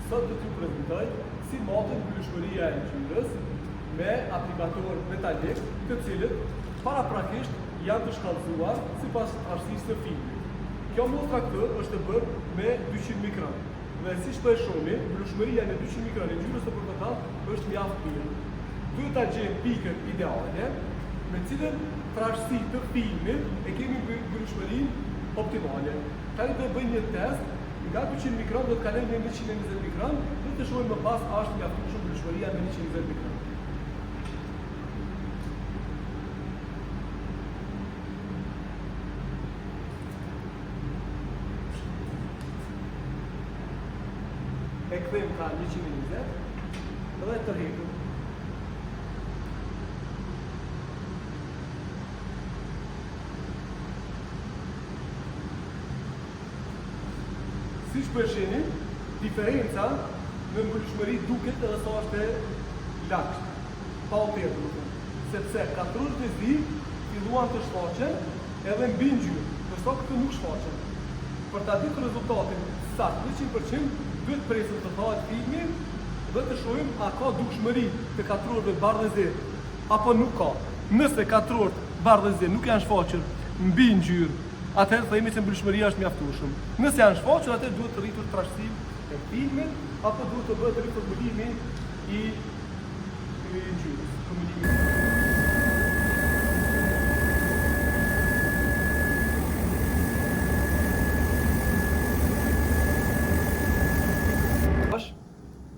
Sot do t'ju prezentoj si matet mbyllshmëria e ngjyrës me aplikator metalik, të cilët paraprakisht janë të shkallëzuar sipas trashësisë së filmit. Kjo mostra këtë është e bërë me 200 mikron. Dhe siç po e shohni, mbyllshmëria në 200 mikron e ngjyrës së portokall është mjaft mirë. Duhet ta gjejmë pikën ideale me cilën trashësi të filmit e kemi mbyllshmërinë optimale. Tani do bëjmë një test. Nga 200 mikron do të kalojmë në 120 mikron, do të shohim më pas a është mjaftueshme mbyllshmëria me 120 mikron. E kthejmë ka 120 dhe tërheqëm. Siç po e shihni, diferenca në mbyllshmëri duket edhe sa është e lagët, pa u përdur, sepse katrorët e zi filluan të shfaqen edhe mbi ngjyrë, ndërsa këto nuk shfaqen. Për ta ditur rezultatin saktë 100%, duhet presim të thahet filmi dhe të shohim a ka dukshmëri të katrorëve bardhë zi apo nuk ka. Nëse katrorët bardhë zi nuk janë shfaqur mbi ngjyrë, atëherë themi se mbyllshmëria është mjaftueshme. Nëse janë shfaqur, atëherë duhet të rritur trashësim e filmit apo duhet të bëhet riformulimi i ngjyrës.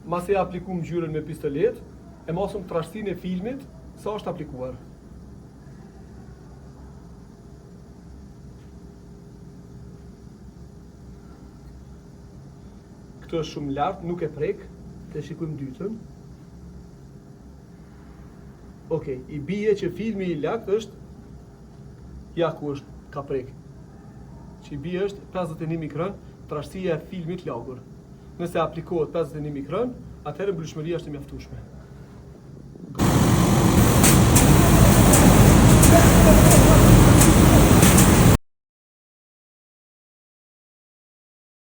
Masi e aplikum ngjyrën me pistolet, e mosëm trashësinë e filmit sa është aplikuar. Këtë është shumë lartë, nuk e prek, të shikojmë dytën. Okej, i bie që filmi i lagt është, ja ku është, ka prek. Që i bie është 51 mikron, trashësia e filmit lagur. Nëse aplikohet 51 mikron, atëherë mbyllshmëria është e mjaftueshme.